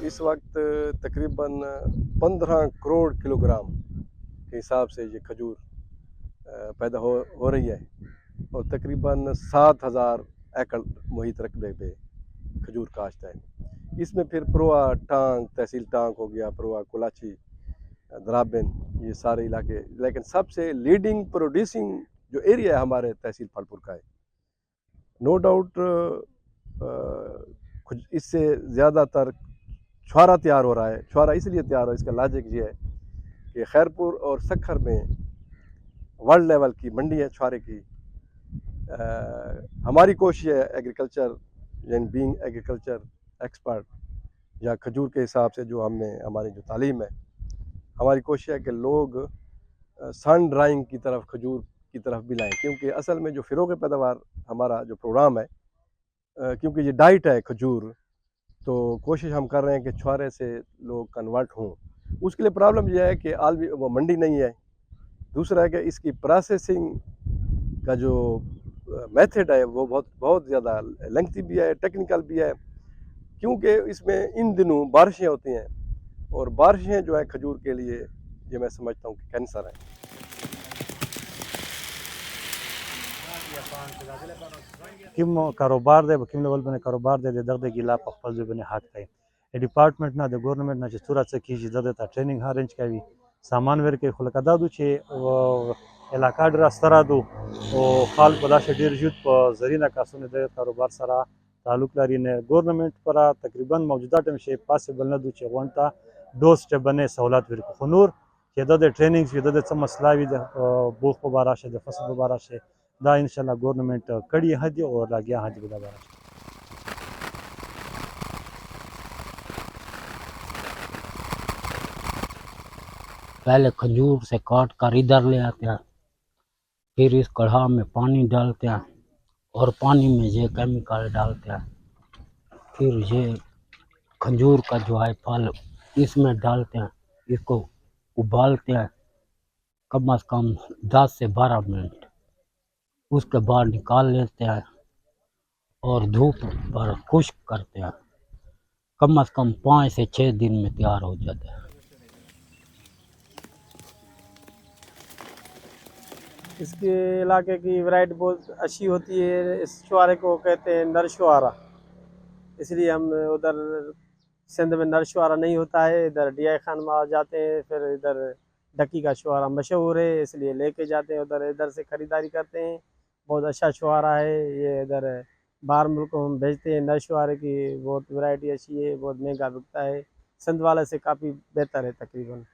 इस वक्त तकरीबन 15 करोड़ किलोग्राम के हिसाब से ये खजूर पैदा हो रही है और तकरीबन 7,000 एकड़ मुहित रकबे पे खजूर काश्त है। इसमें फिर प्रोआ टांग, तहसील टांग हो गया, प्रोआ कोलाची, द्राबिन, ये सारे इलाके, लेकिन सबसे लीडिंग प्रोड्यूसिंग जो एरिया है हमारे तहसील फलपुर का है। नो डाउट इससे ज़्यादातर छुआरा तैयार हो रहा है। छुआरा इसलिए तैयार हो रहा है, इसका लॉजिक ये है कि खैरपुर और सक्खर में वर्ल्ड लेवल की मंडी है छुआरे की। हमारी कोशिश है एग्रीकल्चर यानी बीइंग एग्रीकल्चर एक्सपर्ट या खजूर के हिसाब से जो हमने हमारी जो तालीम है, हमारी कोशिश है कि लोग सन ड्राइंग की तरफ खजूर की तरफ भी लाएं, क्योंकि असल में जो फ़िरोग़ पैदावार हमारा जो प्रोग्राम है, क्योंकि ये डाइट है खजूर, तो कोशिश हम कर रहे हैं कि छुआरे से लोग कन्वर्ट हों। उसके लिए प्रॉब्लम यह है कि आलवी वो मंडी नहीं है। दूसरा है कि इसकी प्रोसेसिंग का जो मेथड है वो बहुत ज़्यादा लेंथी भी है, टेक्निकल भी है, क्योंकि इसमें इन दिनों बारिशें होती हैं और बारिशें जो है खजूर के लिए ये मैं समझता हूँ कि कैंसर है। किम कारोबार दे किम लेवल बने कारोबार दे दर्द गिला पखपल जो बने हाथ कई डिपार्टमेंट ना द गवर्नमेंट ना चतुरा से की दर्द ता ट्रेनिंग अरेंज करी सामान वेर के खुल कदा दु छे इलाका ड्रा सरा दो ओ खाल पदा शेडर जुत प जरीना कासुने दे कारोबार सरा तालुक लारी ने गवर्नमेंट पर तकरीबन मौजूदा टाइम से पॉसिबल न दु छे वंटा डोस टे बने सहूलत वेर को खनूर के दे ट्रेनिंग के दे मसला भी बुख मुबारक से फसल मुबारक से दा इंशाल्लाह गवर्नमेंट कड़ी हज और लागिया हज बुला बारा। पहले खजूर से काट कर इधर ले आते हैं, फिर इस कढ़ा में पानी डालते हैं और पानी में ये केमिकल डालते हैं, फिर ये खजूर का जो है फल इसमें डालते हैं, इसको उबालते हैं कम से कम 10 से 12 मिनट, उसके बाद निकाल लेते हैं और धूप पर खुश्क करते हैं। कम से कम 5 से 6 दिन में तैयार हो जाता है। इसके इलाके की वैरायटी बहुत अच्छी होती है। इस छुआरे को कहते हैं नर छुआरा, इसलिए हम उधर सिंध में नर छुआरा नहीं होता है, इधर डिया खान में आ जाते हैं। फिर इधर ढक्की का छुआरा मशहूर है, इसलिए लेके जाते हैं उधर, इधर से ख़रीदारी करते हैं। बहुत अच्छा छुआरा है ये, इधर बाहर मुल्क को हम भेजते हैं। नर छुआरे की बहुत वैरायटी अच्छी है, बहुत महंगा बिकता है, सिंध वाले से काफ़ी बेहतर है तकरीबन।